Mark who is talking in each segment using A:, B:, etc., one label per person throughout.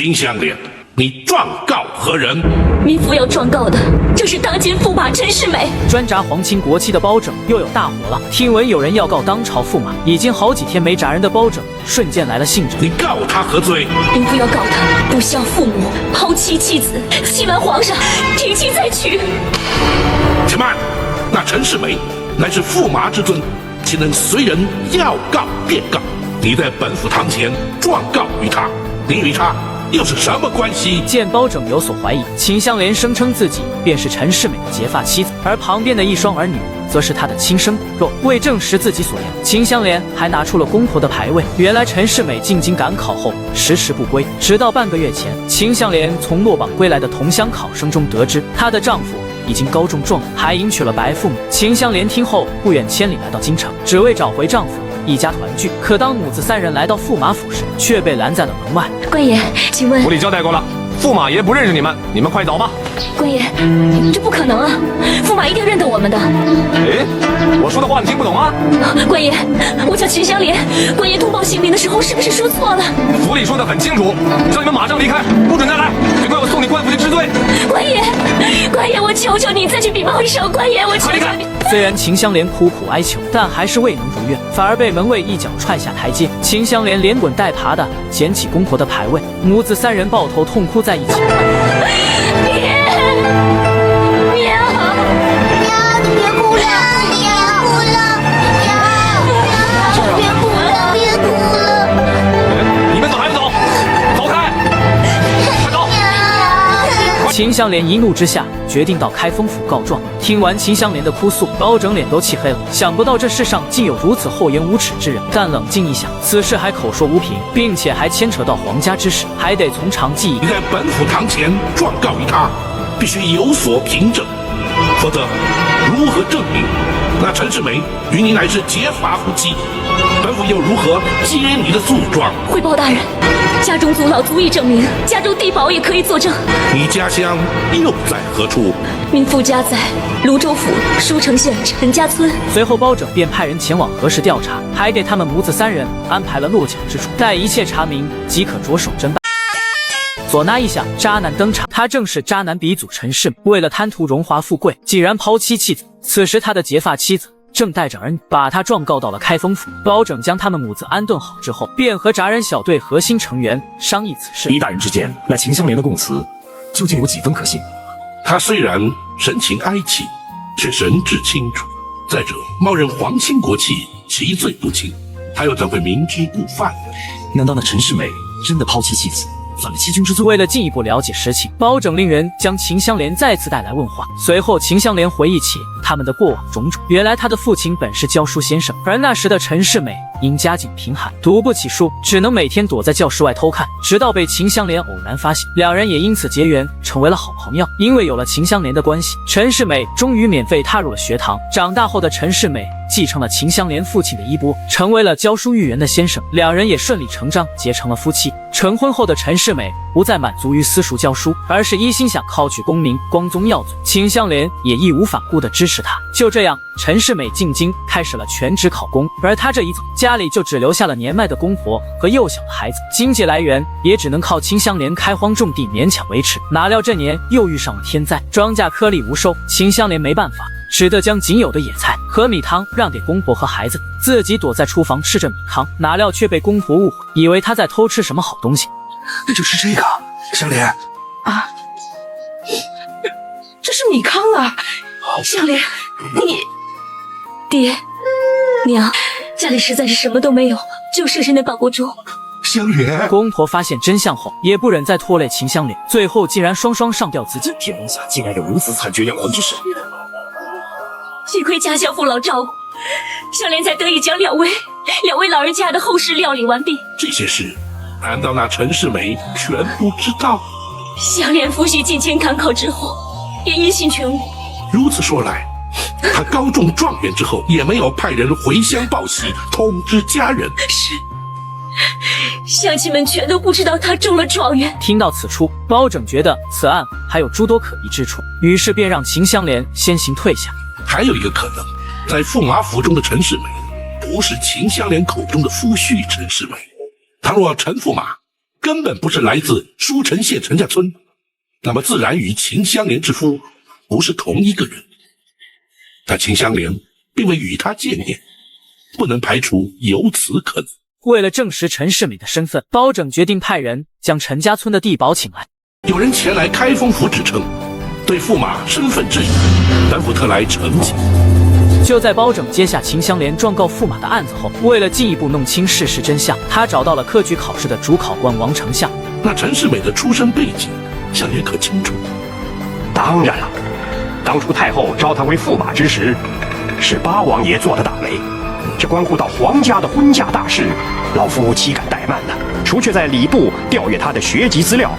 A: 秦香莲，你状告何人？
B: 民妇要状告的就是当今驸马陈世美。
C: 专查皇亲国戚的包拯又有大火了，听闻有人要告当朝驸马，已经好几天没查人的包拯瞬间来了兴致。
A: 你告他何罪？
B: 民妇要告他不孝父母，抛妻弃子，欺瞒皇上，停妻再娶。
A: 且慢，那陈世美乃是驸马之尊，岂能随人要告便告？你在本府堂前状告于他，你与他又是什么关系？
C: 见包拯有所怀疑，秦香莲声称自己便是陈世美的结发妻子，而旁边的一双儿女则是她的亲生骨肉。为证实自己所言，秦香莲还拿出了公婆的牌位。原来陈世美进京赶考后迟迟不归，直到半个月前，秦香莲从落榜归来的同乡考生中得知，她的丈夫已经高中状元，还迎娶了白富美。秦香莲听后不远千里来到京城，只为找回丈夫，一家团聚。可当母子三人来到驸马府时，却被拦在了门外。
B: 官爷，请问
D: 府里交代过了，驸马爷不认识你们，你们快走吧。
B: 官爷，这不可能啊！驸马一定认得我们的。
D: 哎，我说的话你听不懂啊？
B: 官爷，我叫秦香莲。官爷通报姓名的时候是不是说错了？
D: 府里说的很清楚，叫你们马上离开，不准再来，别怪我送你官府去治罪。
B: 官爷，官爷，我求求你再去禀报一声。官爷，我求求你。
C: 虽然秦香莲苦苦哀求，但还是未能如愿，反而被门卫一脚踹下台阶。秦香莲连滚带爬的捡起公婆的牌位，母子三人抱头痛哭在一起。秦香莲一怒之下决定到开封府告状。听完秦香莲的哭诉，包拯脸都气黑了。想不到这世上竟有如此厚颜无耻之人，但冷静一想，此事还口说无凭，并且还牵扯到皇家之事，还得从长计议。
A: 你在本府堂前状告于他，必须有所凭证，否则如何证明那陈世美与你乃是结发夫妻？本府又如何接你的诉状？
B: 汇报大人，家中祖老足以证明，家中地保也可以作证。
A: 你家乡又在何处？
B: 民妇家在泸州府舒城县陈家村。
C: 随后包拯便派人前往核实调查，还给他们母子三人安排了落脚之处，待一切查明即可着手侦办。唢呐一响，渣男登场，他正是渣男鼻祖陈世美。为了贪图荣华富贵，竟然抛妻弃子。此时他的结发妻子正带着儿女，把他状告到了开封府。包拯将他们母子安顿好之后，便和杂人小队核心成员商议此事。
E: 李大人之见，那秦香莲的供词究竟有几分可信？
A: 他虽然神情哀戚，却神志清楚。再者，冒认皇亲国戚，其罪不轻，他又怎会明知故犯？
E: 难道那陈世美真的抛妻弃子，犯了欺君之罪？
C: 为了进一步了解实情，包拯令人将秦香莲再次带来问话。随后，秦香莲回忆起他们的过往种种。原来他的父亲本是教书先生，而那时的陈世美因家境贫寒，读不起书，只能每天躲在教室外偷看，直到被秦香莲偶然发现，两人也因此结缘，成为了好朋友。因为有了秦香莲的关系，陈世美终于免费踏入了学堂。长大后的陈世美继承了秦香莲父亲的衣钵，成为了教书育人的先生，两人也顺理成章结成了夫妻。成婚后的陈世美不再满足于私塾教书，而是一心想考取功名，光宗耀祖。秦香莲也义无反顾地支持他。就这样，陈世美进京开始了全职考公，而他这一走，家里就只留下了年迈的公婆和幼小的孩子，经济来源也只能靠秦香莲开荒种地勉强维持。哪料这年又遇上了天灾，庄稼颗粒无收，秦香莲没办法，只得将仅有的野菜和米汤让给公婆和孩子，自己躲在厨房吃着米汤。哪料却被公婆误会，以为他在偷吃什么好东西。
E: 那就吃这个，香莲
F: 啊，这是米糠啊！香莲，
B: 爹娘，家里实在是什么都没有，就剩下那半锅粥。
E: 香莲，
C: 公婆发现真相后，也不忍再拖累秦香莲，最后竟然双双上吊自尽。
E: 天下竟然有如此惨绝人寰之事！
B: 幸亏家乡父老照顾，香莲才得以将两位老人家的后事料理完毕。
A: 这些事，难道那陈世美全不知道？
B: 香莲夫婿进京赶考之后，也音信全无。
A: 如此说来，他高中状元之后，也没有派人回乡报喜，通知家人。
B: 是，乡亲们全都不知道他中了状元。
C: 听到此处，包拯觉得此案还有诸多可疑之处，于是便让秦香莲先行退下。
A: 还有一个可能，在驸马府中的陈世美，不是秦香莲口中的夫婿陈世美。倘若陈驸马根本不是来自舒城县陈家村，那么自然与秦香莲之夫不是同一个人。但秦香莲并未与他见面，不能排除有此可能。
C: 为了证实陈世美的身份，包拯决定派人将陈家村的地保请来。
A: 有人前来开封府指称，对驸马身份质疑，本府特来澄清。
C: 就在包拯接下秦香莲状告驸马的案子后，为了进一步弄清事实真相，他找到了科举考试的主考官王丞相。
A: 那陈世美的出身背景，香莲可清楚？
G: 当然了，当初太后招他为驸马之时，是八王爷做的大媒，这关乎到皇家的婚嫁大事，老夫岂敢怠慢呢？除却在礼部调阅他的学籍资料，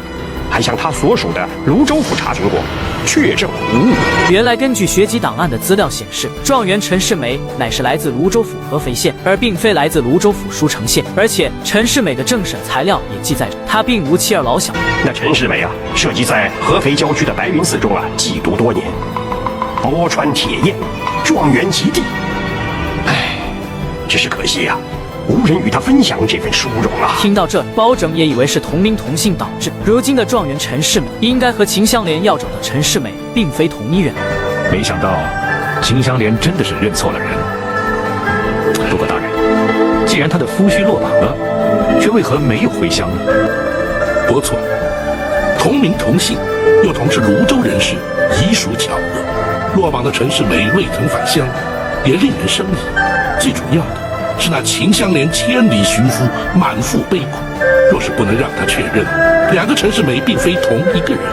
G: 还向他所属的泸州府查询过，确证无误。
C: 原来根据学籍档案的资料显示，状元陈世美乃是来自泸州府合肥县，而并非来自泸州府舒城县。而且陈世美的政审材料也记载着，他并无妻儿老小。
G: 那陈世美设计在合肥郊区的白云寺中寄读多年，博穿铁砚，状元及第。只是可惜无人与他分享这份殊荣
C: 听到这，包拯也以为是同名同姓导致。如今的状元陈世美，应该和秦香莲要找的陈世美并非同一人。
D: 没想到秦香莲真的是认错了人。不过大人，既然他的夫婿落榜了，却为何没有回乡呢？
A: 不错，同名同姓，又同是泸州人士，已属巧合。落榜的陈世美未曾返乡，也令人生疑。最主要的是那秦香莲千里寻夫，满腹悲苦。若是不能让他确认两个陈世美并非同一个人，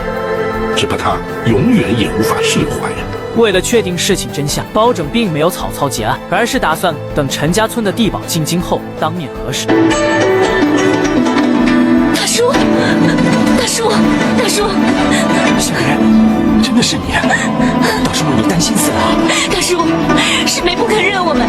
A: 只怕他永远也无法释怀呀。
C: 为了确定事情真相，包拯并没有草草结案，而是打算等陈家村的地保进京后当面核实。
B: 大叔，大叔，大叔，
E: 香莲，真的是你？倒是为你担心死了。
B: 大叔，世美不肯认我们，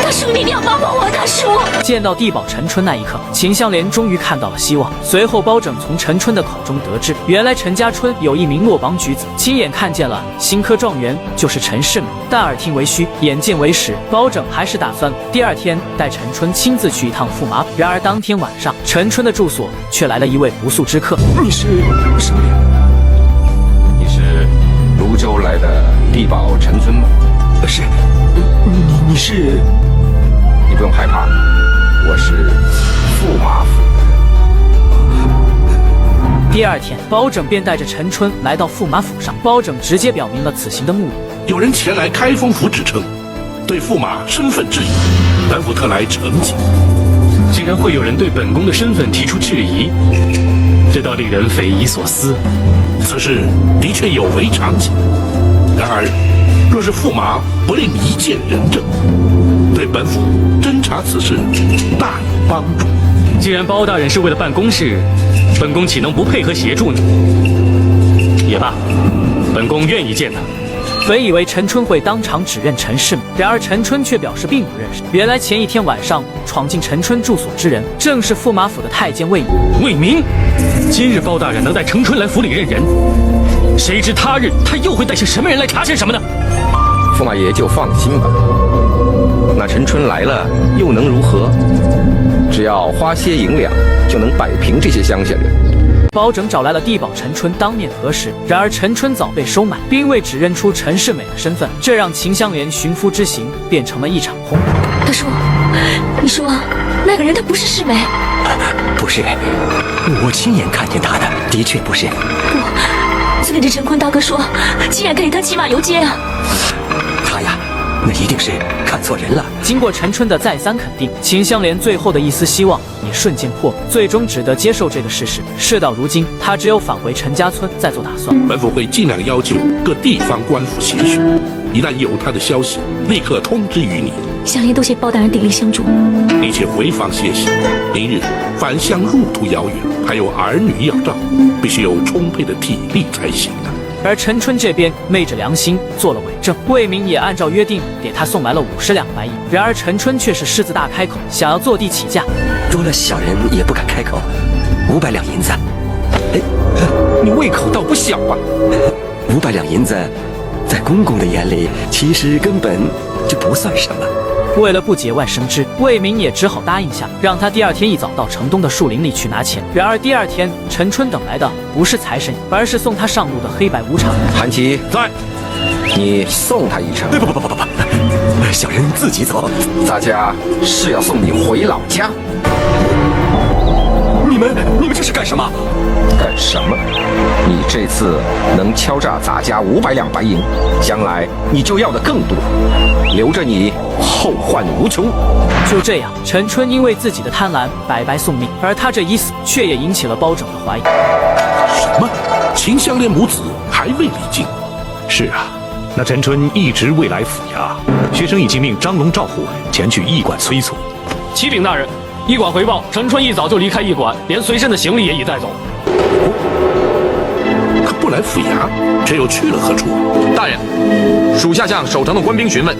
B: 大叔你一定要帮帮我，大叔。
C: 见到地保陈春那一刻，秦香莲终于看到了希望。随后包拯从陈春的口中得知，原来陈家村有一名落榜举子，亲眼看见了新科状元就是陈世美，但耳听为虚，眼见为实。包拯还是打算第二天带陈春亲自去一趟驸马府。然而当天晚上，陈春的住所却来了一位不速之客。
E: 你是什么人？
H: 你是泸州来的地保陈村吗？
E: 是，你是？
H: 你不用害怕，我是驸马府的。
C: 第二天，包拯便带着陈春来到驸马府上。包拯直接表明了此行的目的。
A: 有人前来开封府指称，对驸马身份质疑，本府特来澄清。
D: 竟然会有人对本宫的身份提出质疑，这倒令人匪夷所思。
A: 此事的确有违常情，然而若是驸马不令一见人证，对本府侦查此事大有帮助。
D: 既然包大人是为了办公事，本宫岂能不配合协助呢？也罢，本宫愿意见他。
C: 本以为陈春会当场指认陈世美，然而陈春却表示并不认识。原来前一天晚上闯进陈春住所之人，正是驸马府的太监魏明。
D: 魏明，今日包大人能带陈春来府里认人，谁知他日他又会带些什么人来查询什么呢？
H: 驸马爷就放心吧，那陈春来了又能如何？只要花些银两，就能摆平这些乡下人。
C: 包拯找来了地保陈春当面核实，然而陈春早被收买，并未指认出陈世美的身份，这让秦香莲寻夫之行变成了一场空。
B: 大叔，你说那个人他不是世美？
E: 不是，我亲眼看见他的，的确不是。
B: 不，村里的陈坤大哥说，亲眼看见他骑马游街啊。
E: 他呀，那一定是看错人了。
C: 经过陈春的再三肯定，秦香莲最后的一丝希望也瞬间破灭，最终只得接受这个事实。事到如今，他只有返回陈家村再做打算。
A: 本府会尽量要求各地方官府协助，一旦有他的消息，立刻通知于你。
B: 香莲多谢包大人鼎力相助，
A: 你且回房歇息。明日返乡路途遥远，还有儿女要照顾，必须有充沛的体力才行啊。
C: 而陈春这边昧着良心做了伪证，魏明也按照约定给他送来了50两白银。然而陈春却是狮子大开口，想要坐地起价。
E: 多了小人也不敢开口，500两银子。哎，
H: 你胃口倒不小啊
E: ！500两银子，在公公的眼里，其实根本就不算什么。
C: 为了不节外生枝，魏明也只好答应下，让他第二天一早到城东的树林里去拿钱。然而第二天，陈春等来的不是财神，而是送他上路的黑白无常。
H: 韩琦
E: 在，
H: 你送他一程。
E: 不，小人自己走。
H: 大家是要送你回老家？
E: 你们这是干什么？
H: 干什么？你这次能敲诈咱家500两白银，将来你就要的更多，留着你后患无穷。
C: 就这样，陈春因为自己的贪婪白白送命，而他这一死，却也引起了包拯的怀疑。
A: 什么？秦香莲母子还未离京？
D: 是啊，那陈春一直未来府衙，学生已经命张龙、赵虎前去驿馆催促。
I: 启禀大人，驿馆回报，陈春一早就离开驿馆，连随身的行李也已带走。
A: 可不来府衙，这又去了何处？
J: 大人，属下向守城的官兵询问，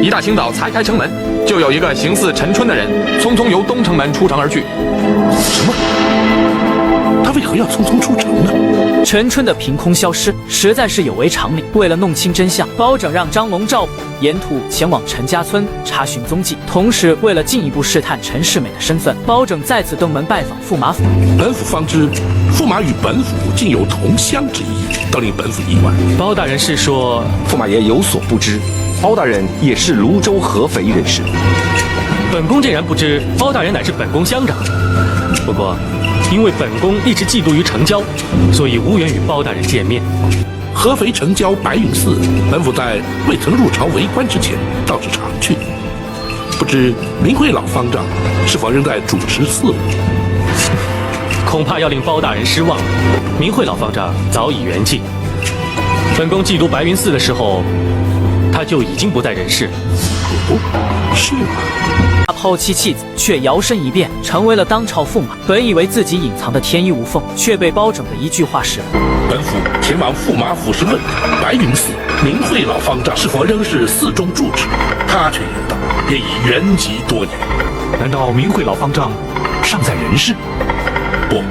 J: 一大清早才开城门，就有一个形似陈春的人，匆匆由东城门出城而去。
A: 什么？他为何要匆匆出城呢？
C: 陈春的凭空消失，实在是有违常理。为了弄清真相，包拯让张龙、赵虎沿途前往陈家村查询踪迹，同时为了进一步试探陈世美的身份，包拯再次登门拜访驸马府。
A: 本府方知驸马与本府竟有同乡之谊，倒令本府意外。
I: 包大人是说，
H: 驸马爷有所不知，包大人也是泸州合肥人士。
I: 本宫竟然不知包大人乃是本宫乡长。不过，因为本宫一直寄度于城郊，所以无缘与包大人见面。
A: 合肥城郊白云寺，本府在未曾入朝为官之前，倒是常去。不知明慧老方丈是否仍在主持寺务？
I: 恐怕要令包大人失望。明慧老方丈早已圆寂，本宫寄读白云寺的时候，他就已经不在人世。
A: 哦，是吗？
C: 他抛妻弃子，却摇身一变成为了当朝驸马。本以为自己隐藏的天衣无缝，却被包拯的一句话使了。
A: 本府前往驸马府时问白云寺明慧老方丈是否仍是寺中住持，他却言道也已圆寂多年。
D: 难道明慧老方丈尚在人世？
A: 不，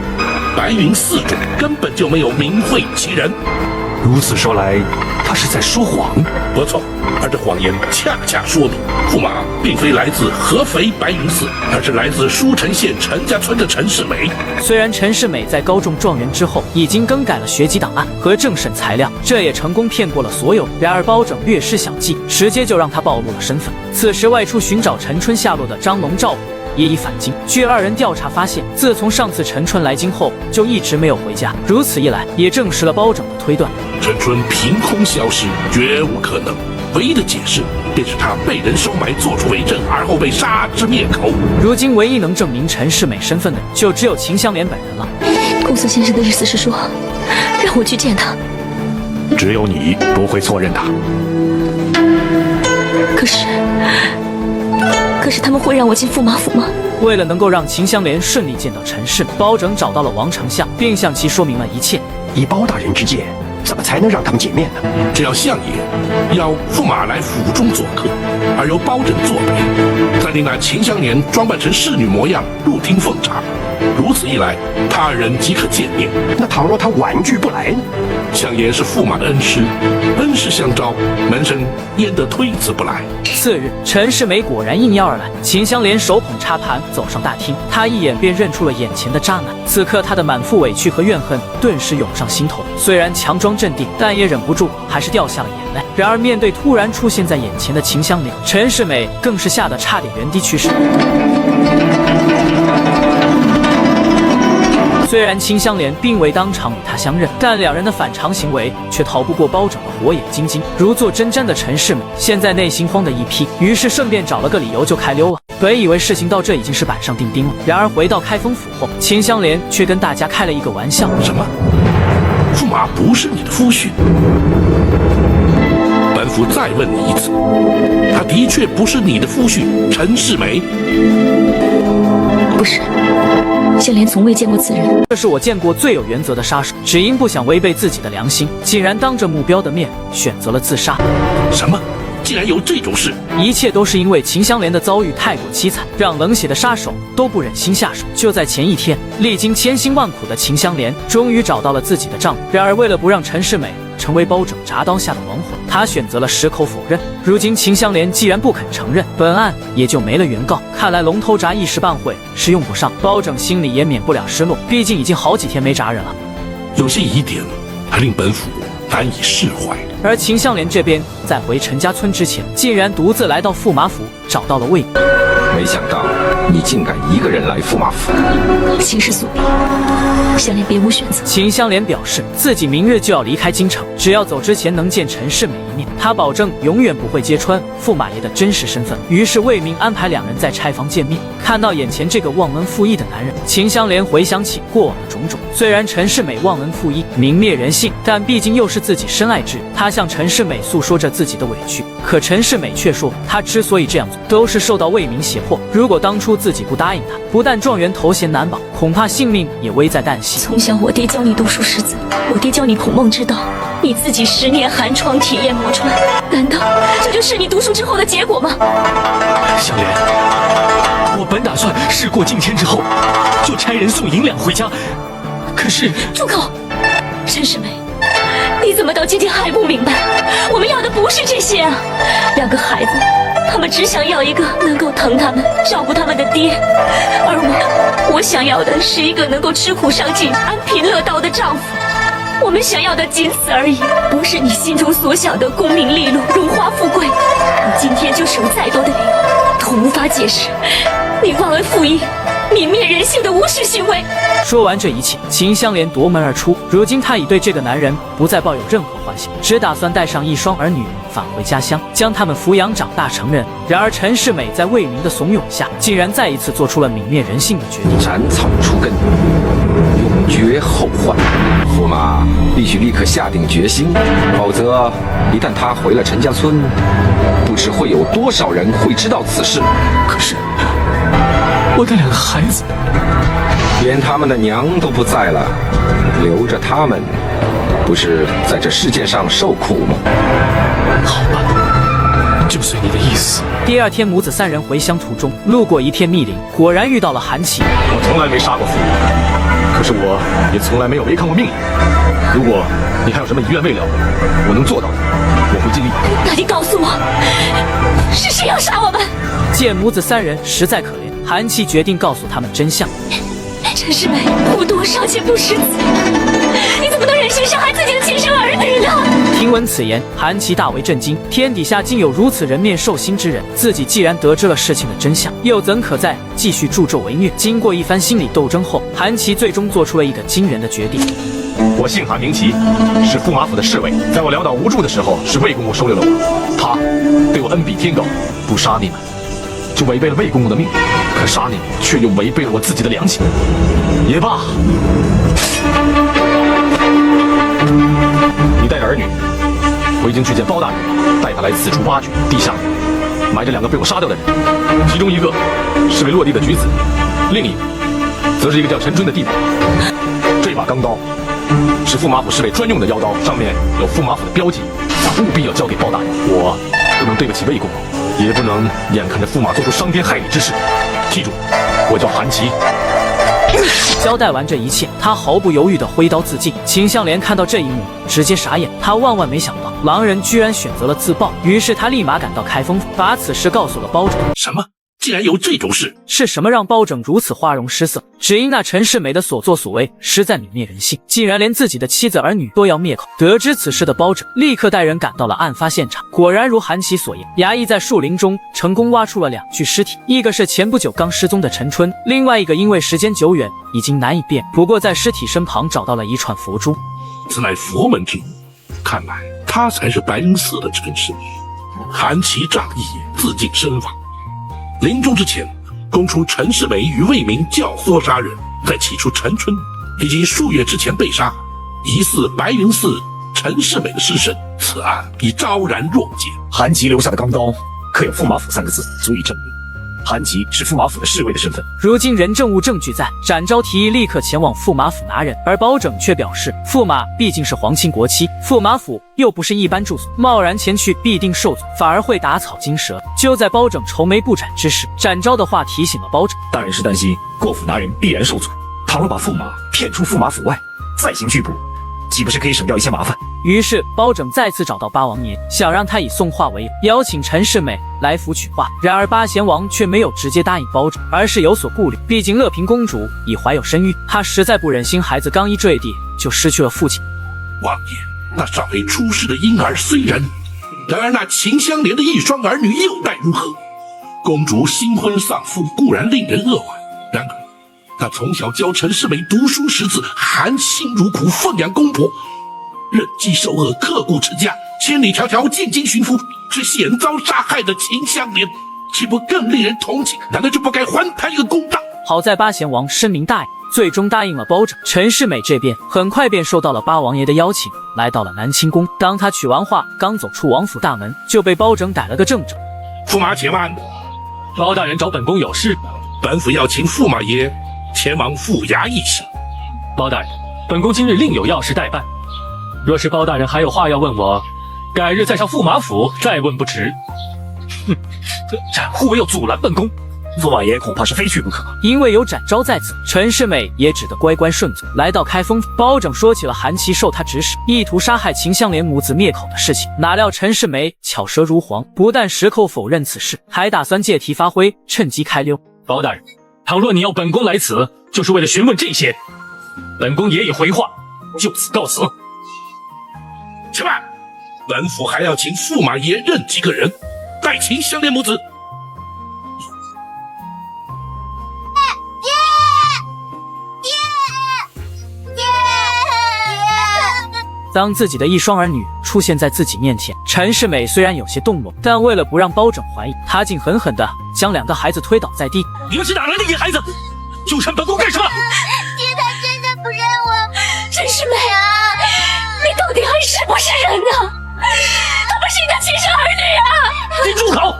A: 白云寺中根本就没有明慧其人。
D: 如此说来，他是在说谎。
A: 不错，而这谎言恰恰说明驸马并非来自合肥白云寺，而是来自舒城县陈家村的陈世美。
C: 虽然陈世美在高中状元之后已经更改了学籍档案和政审材料，这也成功骗过了所有。然而包拯略施小计，直接就让他暴露了身份。此时外出寻找陈春下落的张龙、赵虎也已返京。据二人调查发现，自从上次陈春来京后，就一直没有回家。如此一来，也证实了包拯的推断。
A: 陈春凭空消失，绝无可能。唯一的解释便是他被人收买，做出伪证，而后被杀之灭口。
C: 如今唯一能证明陈世美身份的，就只有秦香莲本人了。
B: 公孙先生的意思是说，让我去见他。
D: 只有你不会错认他。
B: 可是他们会让我进驸马府吗？
C: 为了能够让秦香莲顺利见到陈世美，包拯找到了王丞相，并向其说明了一切。
G: 以包大人之见，怎么才能让他们见面呢？
A: 只要相爷要驸马来府中做客，而由包拯作陪，再令那秦香莲装扮成侍女模样入厅奉茶，如此一来，他人即可见面。
G: 那倘若他婉拒不来呢？
A: 相爷是驸马的恩师，恩师相招，门生焉得推辞不来？
C: 次日，陈世美果然应邀而来。秦香莲手捧茶盘走上大厅，她一眼便认出了眼前的渣男。此刻，她的满腹委屈和怨恨顿时涌上心头。虽然强装镇定，但也忍不住还是掉下了眼泪。然而，面对突然出现在眼前的秦香莲，陈世美更是吓得差点原地去世。虽然秦香莲并未当场与他相认，但两人的反常行为却逃不过包拯的火眼金睛。如坐针毡的陈世美现在内心慌得一批，于是顺便找了个理由就开溜了。本以为事情到这已经是板上钉钉了，然而回到开封府后，秦香莲却跟大家开了一个玩笑。
A: 什么？驸马不是你的夫婿？本府再问你一次，他的确不是你的夫婿陈世美？
B: 不是，香莲从未见过此人。
C: 这是我见过最有原则的杀手，只因不想违背自己的良心，竟然当着目标的面选择了自杀。
A: 什么？竟然有这种事？
C: 一切都是因为秦香莲的遭遇太过凄惨，让冷血的杀手都不忍心下手。就在前一天，历经千辛万苦的秦香莲终于找到了自己的丈夫。然而为了不让陈世美成为包拯铡刀下的亡魂。他选择了矢口否认。如今秦香莲既然不肯承认，本案也就没了原告。看来龙头铡一时半会是用不上。包拯心里也免不了失落，毕竟已经好几天没铡人了。
A: 有些疑点还令本府难以释怀。
C: 而秦香莲这边在回陈家村之前，竟然独自来到驸马府，找到了魏明。
H: 没想到你竟敢一个人来驸马府。
B: 情势所逼，香莲别无选择。
C: 秦香莲表示自己明日就要离开京城，只要走之前能见陈世美一面，她保证永远不会揭穿驸马爷的真实身份。于是魏明安排两人在拆房见面。看到眼前这个忘恩负义的男人，秦香莲回想起过往的种种。虽然陈世美忘恩负义、泯灭人性，但毕竟又是自己深爱之人。她向陈世美诉说着自己的委屈，可陈世美却说，她之所以这样做，都是受到魏明胁迫。如果当初自己不答应他，不但状元头衔难保，恐怕性命也危在旦夕。
B: 从小我爹教你读书识字，我爹教你孔孟之道，你自己10年寒窗体验磨穿，难道这就是你读书之后的结果吗？
E: 香莲，我本打算事过境迁之后，就差人送银两回家，可是……
B: 住口！陈世美，你怎么到今天还不明白？我们要的不是这些啊！两个孩子，他们只想要一个能够疼他们、照顾他们的爹，而我想要的是一个能够吃苦上进、安贫乐道的丈夫。我们想要的仅此而已，不是你心中所想的功名利禄、荣华富贵。你今天就是有再多的理由，都无法解释你忘恩负义、泯灭人性的无耻行为。
C: 说完这一切，秦香莲夺门而出。如今她已对这个男人不再抱有任何幻想，只打算带上一双儿女返回家乡，将他们抚养长大成人。然而陈世美在魏明的怂恿下，竟然再一次做出了泯灭人性的决定。
H: 斩草除根，永绝后患。驸马必须立刻下定决心，否则一旦他回了陈家村，不知会有多少人会知道此事。
E: 可是我的两个孩子，
H: 连他们的娘都不在了，留着他们，不是在这世界上受苦吗？
E: 好吧，就随你的意思。
C: 第二天，母子三人回乡途中，路过一片密林，果然遇到了韩琦。
J: 我从来没杀过驸马，可是我也从来没有违抗过命令。如果你还有什么遗愿未了，我能做到的，我会尽力。
B: 那你告诉我，是谁要杀我们？
C: 见母子三人实在可怜，韩琦决定告诉他们真相。
B: 陈世美不多尚且不识字，你怎么能忍心伤害自己的亲生儿女呢？
C: 听闻此言，韩琦大为震惊，天底下竟有如此人面兽心之人。自己既然得知了事情的真相，又怎可再继续助纣为虐？经过一番心理斗争后，韩琦最终做出了一个惊人的决定。
J: 我姓韩名琦，是驸马府的侍卫，在我潦倒无助的时候，是魏公公收留了我。他对我恩比天高，不杀你们就违背了魏公公的命令，可杀你们却又违背了我自己的良心。也罢，你带着儿女回京去见包大人，带他来此处挖掘，地下埋着2个被我杀掉的人，其中一个是位落地的举子，另一个则是一个叫陈春的地保。这把钢刀是驸马府侍卫专用的腰刀，上面有驸马府的标记，务必要交给包大人。我不能对不起魏公公，也不能眼看着驸马做出伤天害理之事。记住，我叫韩琦。
C: 交代完这一切，他毫不犹豫地挥刀自尽。秦香莲看到这一幕，直接傻眼。他万万没想到，狼人居然选择了自爆，于是他立马赶到开封府，把此事告诉了包拯。
A: 什么？竟然有这种事？
C: 是什么让包拯如此花容失色？只因那陈世美的所作所为实在泯灭人性，竟然连自己的妻子儿女都要灭口。得知此事的包拯立刻带人赶到了案发现场，果然如韩琦所言，衙役在树林中成功挖出了2具尸体，一个是前不久刚失踪的陈春，另外一个因为时间久远已经难以辨。不过在尸体身旁找到了一串佛珠，
A: 此乃佛门之物，看来他才是白云寺的陈世美。韩琦仗义自尽身亡，临终之前供出陈世美与魏明教唆杀人，在起初陈春以及数月之前被杀，疑似白云寺陈世美的尸身，此案已昭然若揭。
G: 韩琦留下的钢刀刻有驸马府3个字，足以证明韩琦是驸马府的侍卫的身份。
C: 如今人证物证俱在，展昭提议立刻前往驸马府拿人，而包拯却表示，驸马毕竟是皇亲国戚，驸马府又不是一般住所，贸然前去必定受阻，反而会打草惊蛇。就在包拯愁眉不展之时，展昭的话提醒了包拯，
G: 大人是担心过府拿人必然受阻，倘若把驸马骗出驸马府外，再行拘捕，岂不是可以省掉一些麻烦？
C: 于是包拯再次找到八王爷，想让他以送画为由，邀请陈世美来府取画。然而八贤王却没有直接答应包拯，而是有所顾虑。毕竟乐平公主已怀有身孕，他实在不忍心孩子刚一坠地就失去了父亲。
A: 王爷，那尚未出世的婴儿虽然，然而那秦香莲的一双儿女又待如何？公主新婚丧父固然令人扼腕，然而那从小教陈世美读书识字，含辛茹苦奉养公婆，忍饥受饿，刻苦持家，千里迢迢进京寻夫，却险遭杀害的秦香莲，岂不更令人同情？难道就不该还他一个公道？
C: 好在八贤王深明大义，最终答应了包拯。陈世美这边很快便受到了八王爷的邀请，来到了南清宫。当他取完画，刚走出王府大门，就被包拯逮了个正着。
A: 驸马且慢，
I: 包大人找本宫有事。
A: 本府要请驸马爷前往府衙一行。
I: 包大人，本宫今日另有要事待办，若是包大人还有话要问我，改日再上驸马府再问不迟。哼，这忽唯有阻拦本宫。
G: 驸马爷恐怕是非去不可。
C: 因为有展昭在此，陈世美也只得乖乖顺从。来到开封府，包拯说起了韩琦受他指使，意图杀害秦香莲母子灭口的事情。哪料陈世美巧舌如簧，不但矢口否认此事，还打算借题发挥，趁机开溜。
I: 包大人，倘若你要本宫来此，就是为了询问这些，本宫也已回话，就此告辞。
A: 且慢，本府还要请驸马爷认几个人，带秦香莲母子。
C: 当自己的一双儿女出现在自己面前，陈世美虽然有些动容，但为了不让包拯怀疑，他竟狠狠地将两个孩子推倒在地。
I: 你们是哪来的野孩子？纠缠本宫干什么？
B: 爹，他真的不认我。陈世美啊，你到底还是不是人呢？他们是你的亲生儿女啊！
I: 你住口！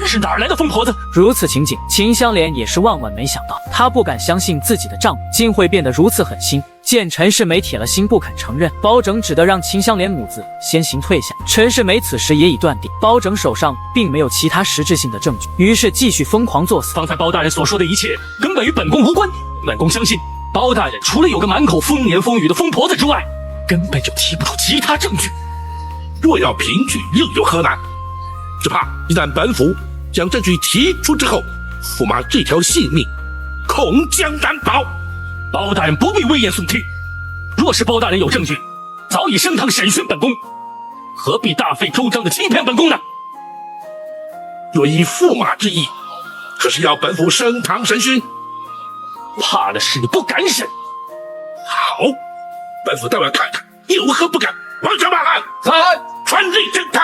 I: 是哪儿来的疯婆子？
C: 如此情景，秦香莲也是万万没想到，她不敢相信自己的丈夫竟会变得如此狠心。见陈世美铁了心不肯承认，包拯只得让秦香莲母子先行退下。陈世美此时也已断定，包拯手上并没有其他实质性的证据，于是继续疯狂作死。
I: 方才包大人所说的一切，根本与本宫无关。本宫相信，包大人除了有个满口风言风语的疯婆子之外，根本就提不出其他证据。
A: 若要凭据，又有何难？只怕一旦本府将证据提出之后，驸马这条性命恐将难保。
I: 包大人不必危言耸听，若是包大人有证据，早已升堂审讯本宫，何必大费周章的欺骗本宫呢？
A: 若依驸马之意，可是要本府升堂审讯？
I: 怕的是你不敢审。
A: 好，本府倒要看看有何不敢。王者马汉，在，传令升堂。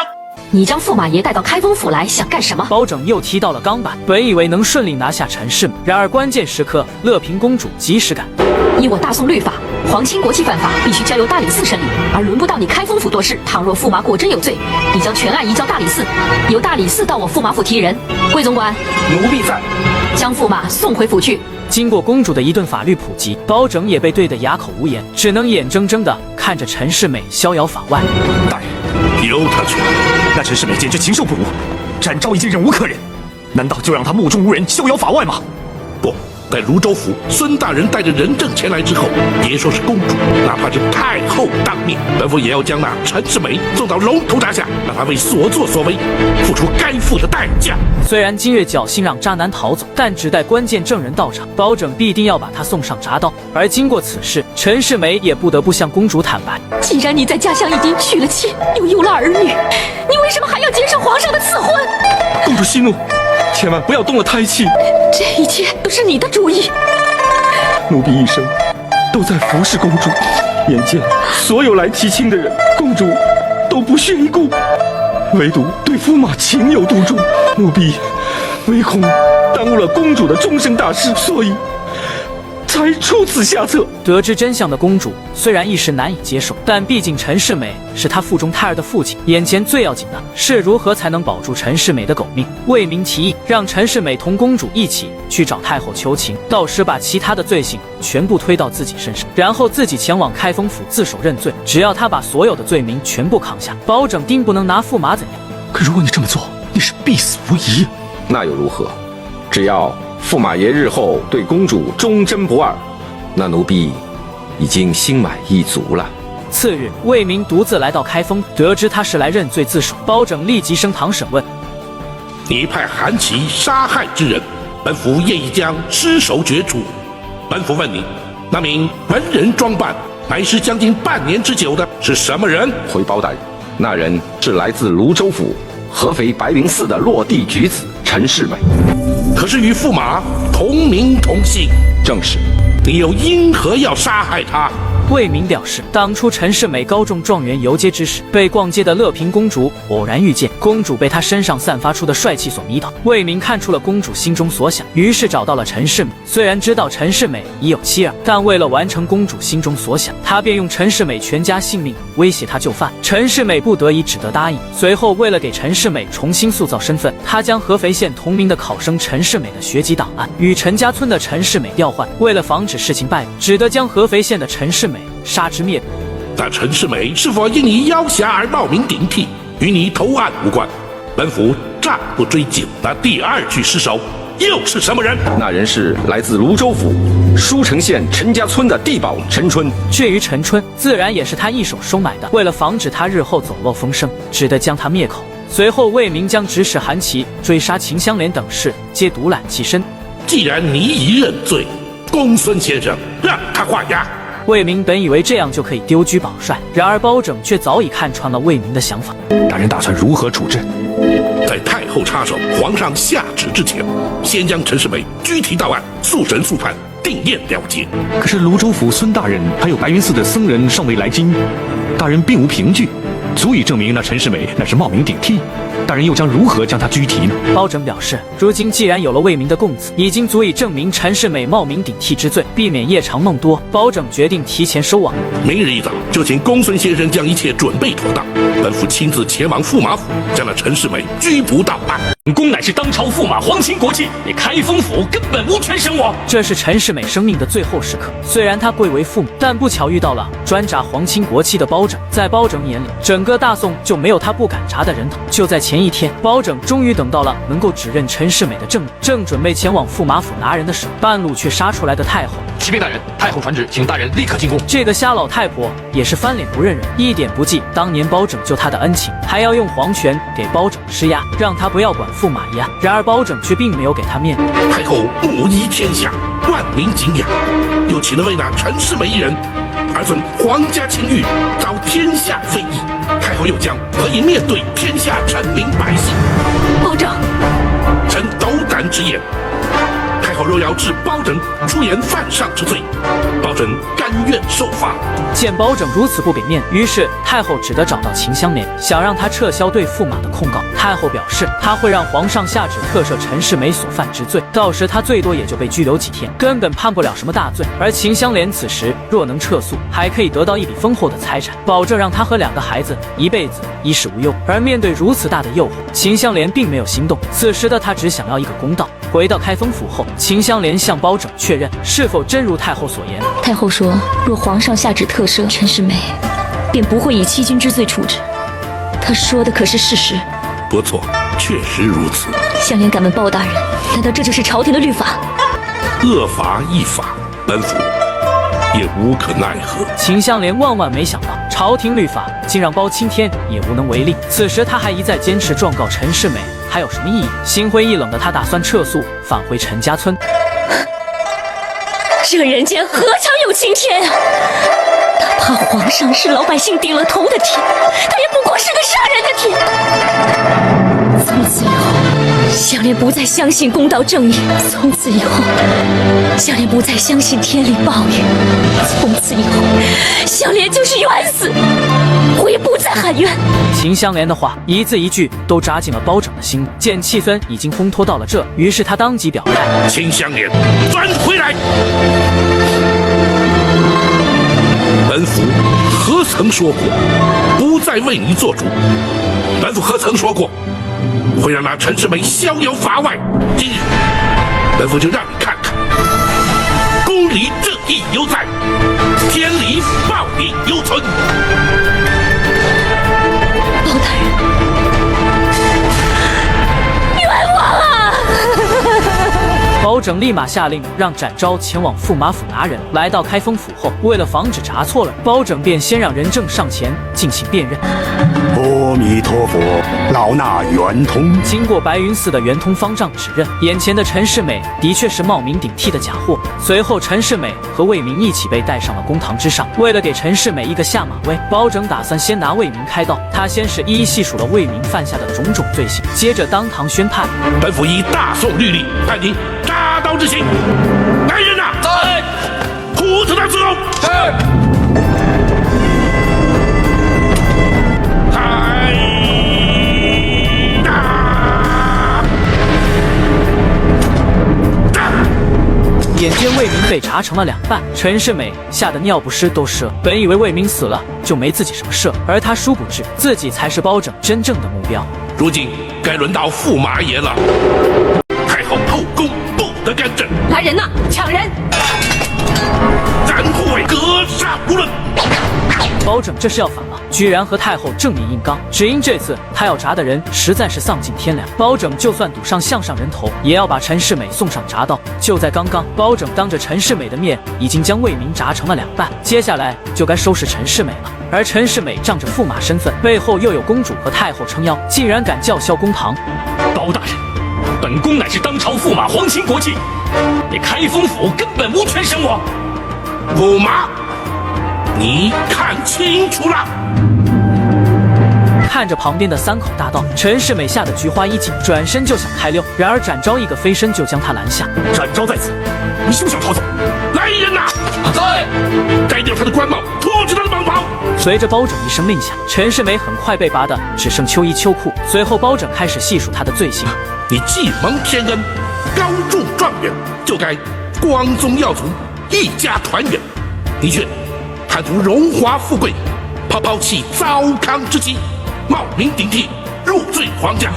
B: 你将驸马爷带到开封府来，想干什么？
C: 包拯又踢到了钢板，本以为能顺利拿下陈世美，然而关键时刻，乐平公主及时赶到。
B: 依我大宋律法，皇亲国戚犯法必须交由大理寺审理，而轮不到你开封府多事。倘若驸马果真有罪，你将全案移交大理寺，由大理寺到我驸马府提人。魏总管，
G: 奴婢在。
B: 将驸马送回府去。
C: 经过公主的一顿法律普及，包拯也被对得哑口无言，只能眼睁睁地看着陈世美逍遥法外。
G: 大人，
A: 由他去。
G: 那陈世美简直禽兽不如，展昭已经忍无可忍，难道就让他目中无人、逍遥法外吗？
A: 不，在泸州府，孙大人带着人证前来之后，别说是公主，哪怕是太后当面，本府也要将那陈世美送到龙头铡下，让他为所作所为付出该付的代价。
C: 虽然金月侥幸让渣男逃走，但只待关键证人到场，包拯必定要把他送上铡刀。而经过此事，陈世美也不得不向公主坦白：
B: 既然你在家乡已经娶了妻，又有了儿女，你为什么还要接受皇上的赐婚？
E: 公主息怒，千万不要动了胎气。
B: 这一切都是你的主意。
E: 奴婢一生都在服侍公主，眼见所有来提亲的人，公主都不屑一顾，唯独对驸马情有独钟，奴婢唯恐耽误了公主的终生大事，所以才出此下策。
C: 得知真相的公主虽然一时难以接受，但毕竟陈世美是她腹中胎儿的父亲，眼前最要紧的是如何才能保住陈世美的狗命。为民提议，让陈世美同公主一起去找太后求情，到时把其他的罪行全部推到自己身上，然后自己前往开封府自首认罪。只要他把所有的罪名全部扛下，包拯定不能拿驸马怎样。
E: 可如果你这么做，你是必死无疑。
H: 那又如何？只要驸马爷日后对公主忠贞不二，那奴婢已经心满意足了。
C: 次日，魏明独自来到开封，得知他是来认罪自首。包拯立即升堂审问。
A: 你派韩琦杀害之人，本府业已将尸首决除。本府问你，那名文人装扮，乃是将近半年之久的是什么人？
H: 回包大人，那人是来自泸州府合肥白云寺的落地举子陈世美。
A: 可是与驸马同名同姓。
H: 正是。
A: 你又因何要杀害他？
C: 魏明表示，当初陈世美高中状元游街之时，被逛街的乐平公主偶然遇见，公主被他身上散发出的帅气所迷倒。魏明看出了公主心中所想，于是找到了陈世美。虽然知道陈世美已有妻儿，但为了完成公主心中所想，他便用陈世美全家性命威胁她就范。陈世美不得已只得答应。随后，为了给陈世美重新塑造身份，他将合肥县同名的考生陈世美的学籍档案与陈家村的陈世美调换。为了防止事情败露，只得将合肥县的陈世美杀之灭口。
A: 但陈世美是否因你妖侠而冒名顶替，与你投案无关，本府暂不追究。那第二具尸首又是什么人？
H: 那人是来自泸州府舒城县陈家村的地保陈春。
C: 至于陈春，自然也是他一手收买的。为了防止他日后走漏风声，只得将他灭口。随后，魏明将指使韩琦追杀秦香莲等事皆独揽其身。
A: 既然你已认罪，公孙先生让他画押。
C: 魏明本以为这样就可以丢车保帅，然而包拯却早已看穿了魏明的想法。
D: 大人打算如何处置？
A: 在太后插手、皇上下旨之前，先将陈世美拘提到案，速审速判，定验了结。
D: 可是泸州府孙大人还有白云寺的僧人尚未来京，大人并无凭据，足以证明那陈世美乃是冒名顶替。大人又将如何将他拘提呢？
C: 包拯表示，如今既然有了魏明的供词，已经足以证明陈世美冒名顶替之罪，避免夜长梦多。包拯决定提前收网。
A: 明日一早就请公孙先生将一切准备妥当，本府亲自前往驸马府，将那陈世美拘捕到案。
I: 本宫乃是当朝驸马，皇亲国戚，你开封府根本无权审我。
C: 这是陈世美生命的最后时刻，虽然他贵为驸马，但不巧遇到了专查皇亲国戚的包拯。在包拯眼里，整个大宋就没有他不敢查的人头。就在前一天，包拯终于等到了能够指认陈世美的证人，正准备前往驸马府拿人的时候，半路却杀出来的太后。
J: 启禀大人，太后传旨，请大人立刻进宫。
C: 这个瞎老太婆也是翻脸不认人，一点不记当年包拯救她的恩情，还要用皇权给包拯施压，让他不要管驸马一案。然而包拯却并没有给他面子。
A: 太后母仪天下，万民敬仰，又岂能为那陈世美一人而尊皇家清誉，遭天下非议？太后又将何以面对天下臣民百姓？
B: 包拯，
A: 臣斗胆直言，太后若要治包拯出言犯上之罪，包拯甘愿受罚。
C: 见包拯如此不给面，于是太后只得找到秦香莲，想让他撤销对驸马的控告。太后表示，他会让皇上下旨特赦陈世美所犯之罪，到时他最多也就被拘留几天，根本判不了什么大罪。而秦香莲此时若能撤诉，还可以得到一笔丰厚的财产，保证让他和2个孩子一辈子衣食无忧。而面对如此大的诱惑，秦香莲并没有心动。此时的他只想要一个公道。回到开封府后，秦香莲向包拯确认是否真如太后所言。
B: 太后说，若皇上下旨特赦陈世美，便不会以欺君之罪处置。她说的可是事实？
A: 不错，确实如此。
B: 香莲敢问包大人，难道这就是朝廷的律法？
A: 恶法亦法，本府也无可奈何。
C: 秦香莲万万没想到，朝廷律法竟让包青天也无能为力。此时他还一再坚持状告陈世美，还有什么意义？心灰意冷的他打算撤诉，返回陈家村。
B: 这人间何尝有青天啊！哪怕皇上是老百姓顶了头的天，他也不过是个杀人的天。从此以后，香莲不再相信公道正义；从此以后，香莲不再相信天理报应；从此以后，香莲就是冤死，我也不再喊冤。
C: 秦香莲的话一字一句都扎进了包拯的心里。见气氛已经烘托到了这，于是他当即表态：
A: 秦香莲，转回来！本府何曾说过不再为你做主？本府何曾说过会让那陈世美逍遥法外？今日本府就让你看看，公理正义犹在，天理报应犹存。
B: 包大人，冤枉啊！
C: 包包拯立马下令让展昭前往驸马府拿人。来到开封府后，为了防止查错了，包拯便先让任正上前进行辨认。
G: 阿弥陀佛，老衲圆通。
C: 经过白云寺的圆通方丈指认，眼前的陈世美的确是冒名顶替的假货。随后，陈世美和魏明一起被带上了公堂之上。为了给陈世美一个下马威，包拯打算先拿魏明开刀。他先是一一细数了魏明犯下的种种罪行，接着当堂宣判：
A: 本府以大宋律例判你扎刀之刑。来人呐！在！胡子他伺候。在！
C: 眼见魏明被炸成了2半，陈世美吓得尿不湿都湿了。本以为魏明死了就没自己什么事了，而他殊不知自己才是包拯真正的目标。
A: 如今该轮到驸马爷了，太后后宫不得干政。
F: 来人呐，抢人！
A: 咱护卫格杀无论。
C: 包拯这是要反了，居然和太后正面硬刚。只因这次他要铡的人实在是丧尽天良，包拯就算赌上项上人头，也要把陈世美送上铡刀。就在刚刚，包拯当着陈世美的面已经将魏明铡成了2半，接下来就该收拾陈世美了。而陈世美仗着驸马身份，背后又有公主和太后撑腰，竟然敢叫嚣公堂。
D: 包大人，本宫乃是当朝驸马皇亲国戚，你开封府根本无权审我。
A: 驸马，你看清楚了！
C: 看着旁边的3口大刀，陈世美吓得菊花一紧，转身就想开溜。然而展昭一个飞身就将他拦下。
D: 展昭在此，你休想逃走！
A: 来人呐！在！摘掉他的官帽，脱去他的蟒袍。
C: 随着包拯一声令下，陈世美很快被拔的只剩秋衣秋裤。随后包拯开始细数他的罪行。
A: 你既蒙天恩，高中状元，就该光宗耀祖，一家团圆。你却贪图荣华富贵，抛弃糟糠之妻，冒名顶替，入赘皇家，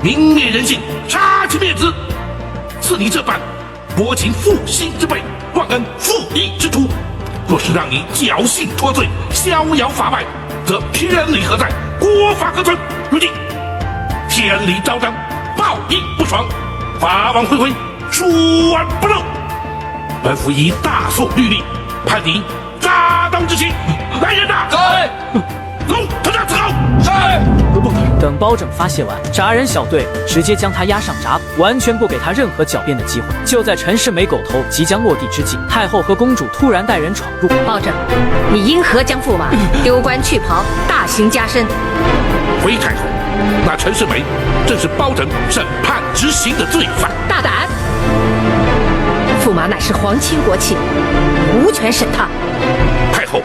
A: 泯灭人性，杀其面子。似你这般薄情负心之辈，忘恩负义之徒，若是让你侥幸脱罪，逍遥法外，则天理何在？国法何存？如今天理昭彰，报应不爽，法网恢恢，疏而不漏。本府以大宋律例判你扎刀之刑。来人呐！在！龙头上伺候。在！
C: 等包拯发泄完，铡人小队直接将他押上铡捕，完全不给他任何狡辩的机会。就在陈世美狗头即将落地之际，太后和公主突然带人闯入。
F: 包拯，你因何将驸马丢官去袍，大刑加身？
A: 回太后，那陈世美正是包拯审判执行的罪犯。
F: 大胆！驸马乃是皇亲国戚，无权审他。
A: 太后，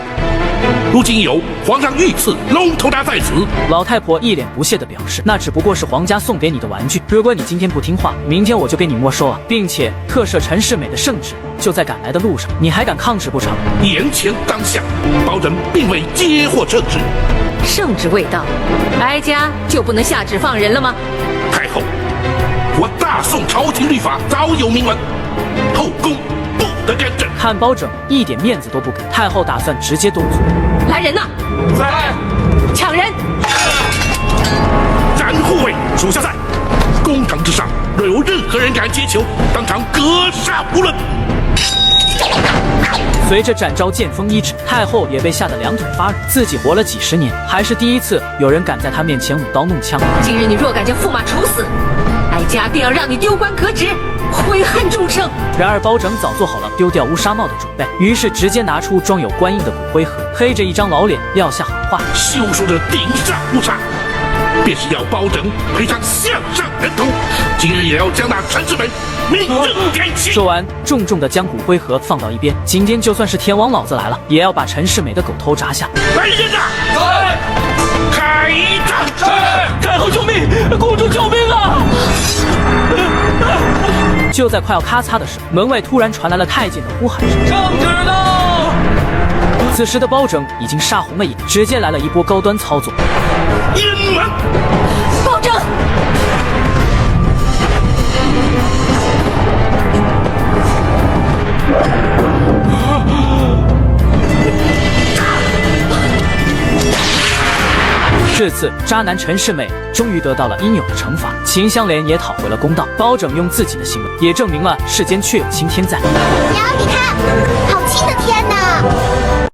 A: 如今有皇上御赐龙头铡在此。
C: 老太婆一脸不屑地表示，那只不过是皇家送给你的玩具，如果你今天不听话，明天我就给你没收啊，并且特赦陈世美的圣旨就在赶来的路上，你还敢抗旨不成？
A: 眼前当下，包拯并未接获圣旨。
F: 圣旨未到，哀家就不能下旨放人了吗？
A: 太后，我大宋朝廷律法早有明文，后宫不得干政。
C: 看包拯一点面子都不给，太后打算直接动嘴。
F: 来人呐！
A: 在！
F: 抢人！
A: 斩护卫，属下在。公堂之上，若有任何人敢接球，当场格杀无论。
C: 随着展昭剑锋一指，太后也被吓得2腿发软。自己活了几十年，还是第一次有人敢在她面前舞刀弄枪。
F: 今日你若敢将驸马处死，哀家定要让你丢官革职，悔恨终生。
C: 然而包拯早做好了丢掉乌纱帽的准备，于是直接拿出装有官印的骨灰盒，黑着一张老脸撂下狠话：
A: 休说这顶上乌纱，便是要包拯赔偿项上人头，今日也要将那陈世美明正典刑。
C: 说完，重重地将骨灰盒放到一边。今天就算是天王老子来了，也要把陈世美的狗头铡下。
A: 来人呐！在！开战！
C: 太后救命！公主救命啊！就在快要咔嚓的时候，门外突然传来了太监的呼喊声：圣旨到！此时的包拯已经杀红了眼，直接来了一波高端操作。
A: 阴门！
F: 包拯！
C: 这至此，渣男陈世美终于得到了应有的惩罚，秦香莲也讨回了公道。包拯用自己的行为也证明了世间确有青天在。
K: 娘，你看，好青的天呐！